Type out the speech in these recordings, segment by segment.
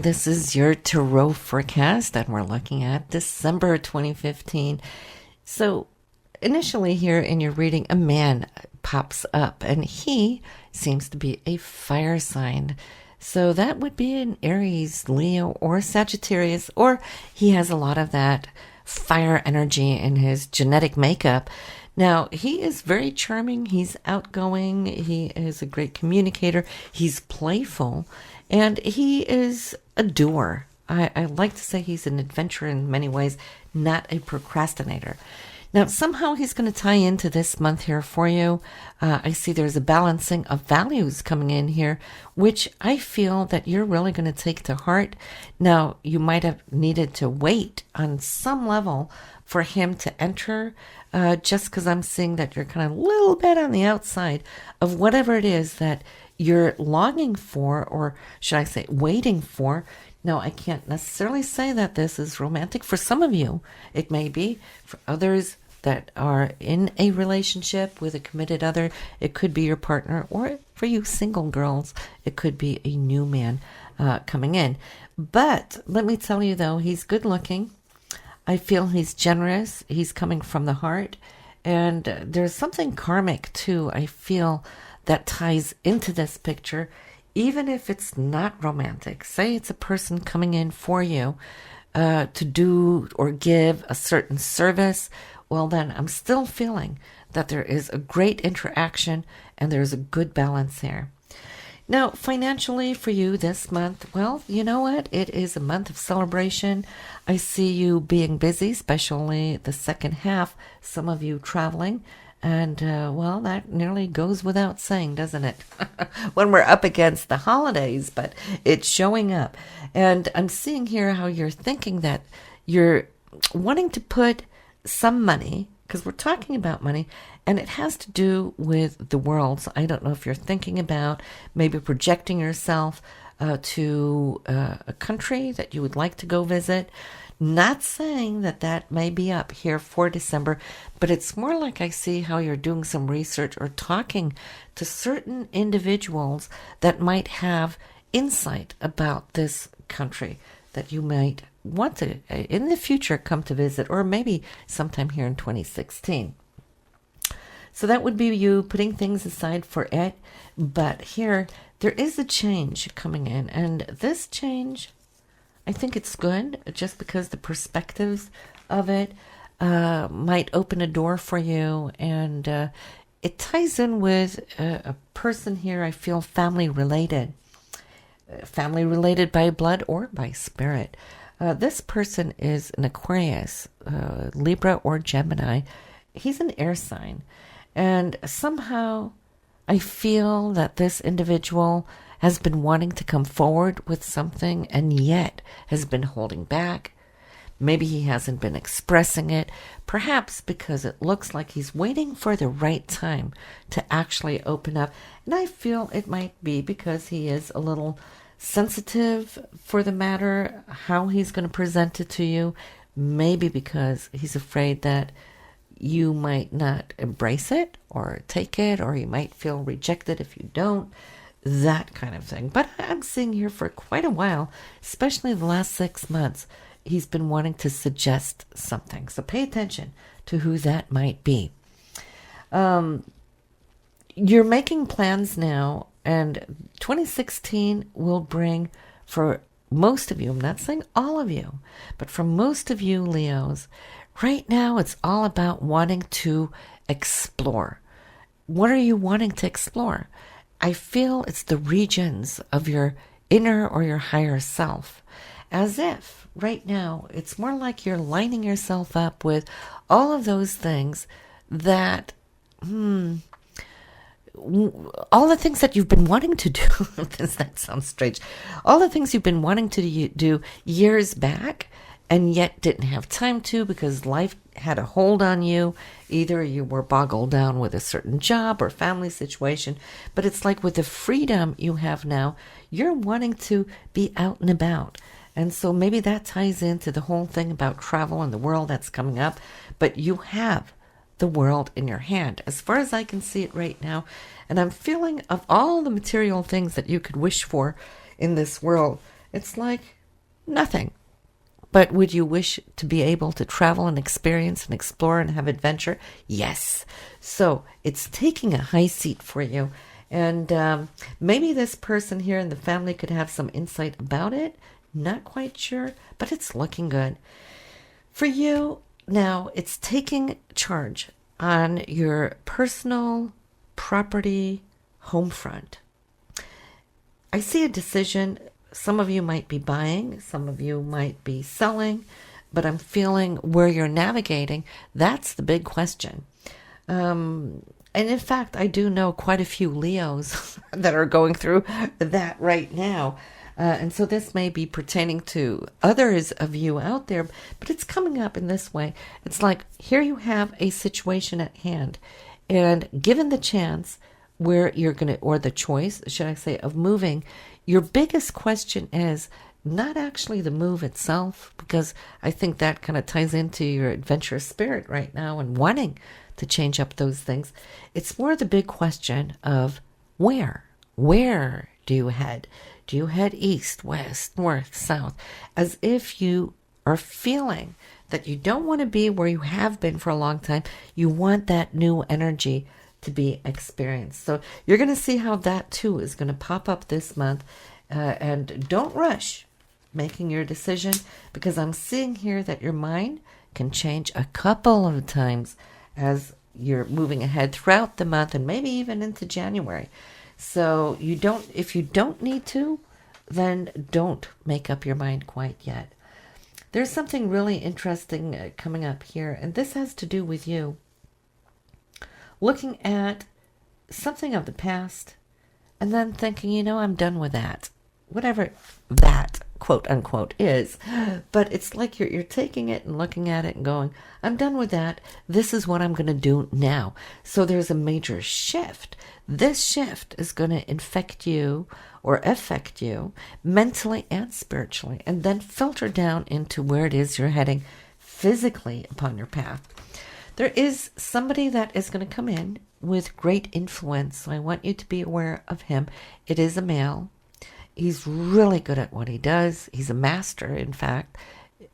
this is your Tarot forecast, and we're looking at December 2015. So, initially here in your reading, a man pops up, and he seems to be a fire sign. So that would be an Aries, Leo, or Sagittarius, or he has a lot of that fire energy in his genetic makeup. Now, he is very charming, he's outgoing, he is a great communicator, he's playful, and he is a doer. I like to say he's an adventurer in many ways, not a procrastinator. Now, somehow he's going to tie into this month here for you. I see there's a balancing of values coming in here, which I feel that you're really going to take to heart. Now, you might have needed to wait on some level for him to enter, just because I'm seeing that you're kind of a little bit on the outside of whatever it is that you're longing for, or should I say waiting for. Now, I can't necessarily say that this is romantic. For some of you, it may be. For others that are in a relationship with a committed other, it could be your partner. Or for you single girls, it could be a new man coming in. But let me tell you, though, he's good looking. I feel he's generous. He's coming from the heart. And there's something karmic, too, I feel, that ties into this picture. Even if it's not romantic, say it's a person coming in for you to do or give a certain service, well then I'm still feeling that there is a great interaction and there's a good balance here. Now, financially for you this month, well, you know what? It is a month of celebration. I see you being busy, especially the second half, some of you traveling. And, well, that nearly goes without saying, doesn't it? When we're up against the holidays, but it's showing up. And I'm seeing here how you're thinking that you're wanting to put some money, because we're talking about money, and it has to do with the world. So I don't know if you're thinking about maybe projecting yourself to a country that you would like to go visit. Not saying that that may be up here for December, but it's more like I see how you're doing some research or talking to certain individuals that might have insight about this country that you might want to, in the future, come to visit, or maybe sometime here in 2016. So that would be you putting things aside for it. But here, there is a change coming in, and this change, I think it's good just because the perspectives of it might open a door for you. And it ties in with a person here, I feel family related by blood or by spirit. This person is an Aquarius, Libra, or Gemini. He's an air sign. And somehow I feel that this individual has been wanting to come forward with something and yet has been holding back. Maybe he hasn't been expressing it, perhaps because it looks like he's waiting for the right time to actually open up. And I feel it might be because he is a little sensitive for the matter, how he's going to present it to you. Maybe because he's afraid that you might not embrace it or take it, or you might feel rejected if you don't. That kind of thing. But I'm seeing here for quite a while, especially the last 6 months, he's been wanting to suggest something. So pay attention to who that might be. You're making plans now, and 2016 will bring, for most of you, I'm not saying all of you, but for most of you Leos, right now it's all about wanting to explore. What are you wanting to explore? I feel it's the regions of your inner or your higher self. As if right now it's more like you're lining yourself up with all of those things that, all the things that you've been wanting to do. That sounds strange. All the things you've been wanting to do years back and yet didn't have time to because life had a hold on you. Either you were boggled down with a certain job or family situation, but it's like with the freedom you have now, you're wanting to be out and about. And so maybe that ties into the whole thing about travel and the world that's coming up, but you have the world in your hand, as far as I can see it right now. And I'm feeling of all the material things that you could wish for in this world, it's like nothing. But would you wish to be able to travel and experience and explore and have adventure? Yes. So it's taking a high seat for you. And maybe this person here in the family could have some insight about it. Not quite sure, but it's looking good. For you, now it's taking charge on your personal property home front. I see a decision. Some of you might be buying, some of you might be selling, but I'm feeling where you're navigating, that's the big question. And in fact, I do know quite a few Leos that are going through that right now. And so this may be pertaining to others of you out there, but it's coming up in this way. It's like, here you have a situation at hand, and given the chance where you're going to, or the choice, should I say, of moving, your biggest question is not actually the move itself, because I think that kind of ties into your adventurous spirit right now and wanting to change up those things. It's more the big question of where? Where do you head? Do you head east, west, north, south? As if you are feeling that you don't want to be where you have been for a long time. You want that new energy to be experienced. So you're going to see how that too is going to pop up this month. And don't rush making your decision, because I'm seeing here that your mind can change a couple of times as you're moving ahead throughout the month and maybe even into January. So if you don't need to, then don't make up your mind quite yet. There's something really interesting coming up here, and this has to do with you looking at something of the past and then thinking, I'm done with that. Whatever that, quote unquote, is. But it's like you're taking it and looking at it and going, I'm done with that. This is what I'm going to do now. So there's a major shift. This shift is going to affect you mentally and spiritually, and then filter down into where it is you're heading physically upon your path. There is somebody that is going to come in with great influence, so I want you to be aware of him. It is a male. He's really good at what he does. He's a master, in fact,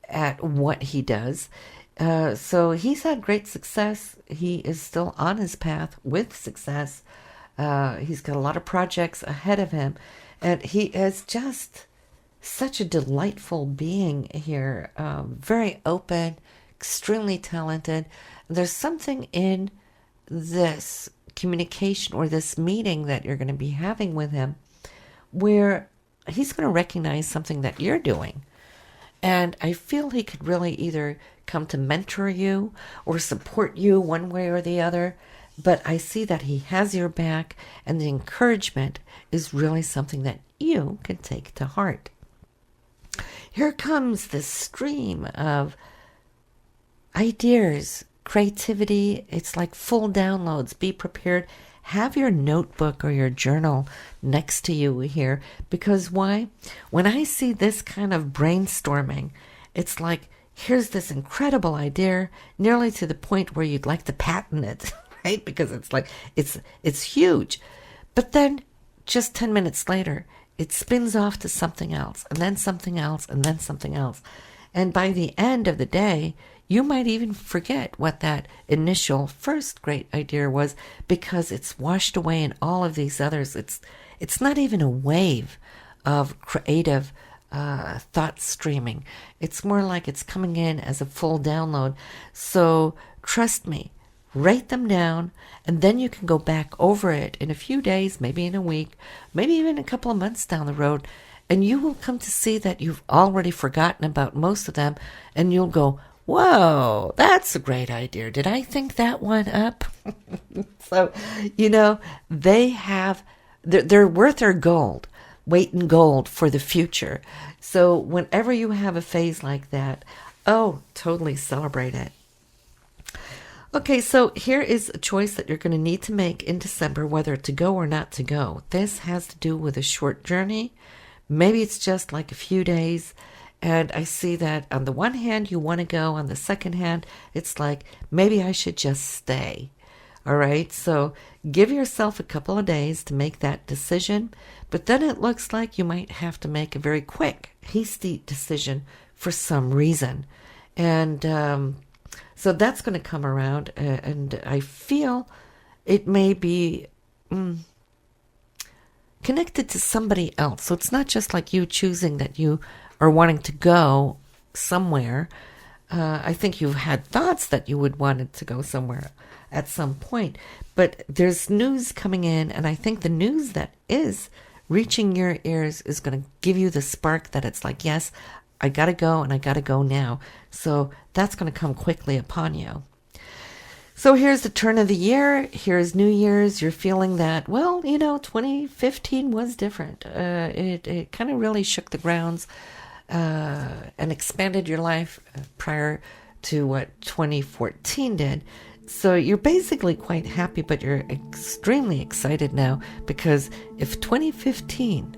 at what he does. So he's had great success. He is still on his path with success. He's got a lot of projects ahead of him. And he is just such a delightful being here. Very open, extremely talented. There's something in this communication or this meeting that you're going to be having with him where he's going to recognize something that you're doing. And I feel he could really either come to mentor you or support you one way or the other. But I see that he has your back, and the encouragement is really something that you can take to heart. Here comes this stream of ideas, creativity. It's like full downloads. Be prepared. Have your notebook or your journal next to you here, because why? When I see this kind of brainstorming, it's like, here's this incredible idea, nearly to the point where you'd like to patent it, right? Because it's like, it's huge. But then just 10 minutes later, it spins off to something else, and then something else, and then something else. And by the end of the day, you might even forget what that initial first great idea was, because it's washed away in all of these others. It's not even a wave of creative thought streaming. It's more like it's coming in as a full download. So trust me, write them down, and then you can go back over it in a few days, maybe in a week, maybe even a couple of months down the road, and you will come to see that you've already forgotten about most of them, and you'll go, whoa, that's a great idea. Did I think that one up? So, they're worth their gold, weight in gold for the future. So whenever you have a phase like that, totally celebrate it. Okay, so here is a choice that you're going to need to make in December, whether to go or not to go. This has to do with a short journey. Maybe it's just like a few days. And I see that on the one hand, you want to go. On the second hand, it's like, maybe I should just stay. All right, so give yourself a couple of days to make that decision, but then it looks like you might have to make a very quick, hasty decision for some reason. And so that's going to come around, and I feel it may be connected to somebody else. So it's not just like you choosing that you are wanting to go somewhere. I think you've had thoughts that you would want to go somewhere at some point, but there's news coming in, and I think the news that is reaching your ears is going to give you the spark that it's like, yes, I got to go, and I got to go now. So that's going to come quickly upon you. So here's the turn of the year. Here's New Year's. You're feeling that, well, 2015 was different. It kind of really shook the grounds and expanded your life prior to what 2014 did. So you're basically quite happy, but you're extremely excited now, because if 2015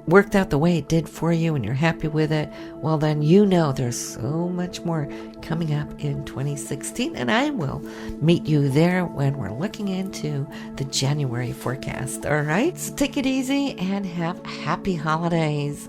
worked out the way it did for you and you're happy with it, well, then there's so much more coming up in 2016, and I will meet you there when we're looking into the January forecast. All right, so take it easy and have happy holidays.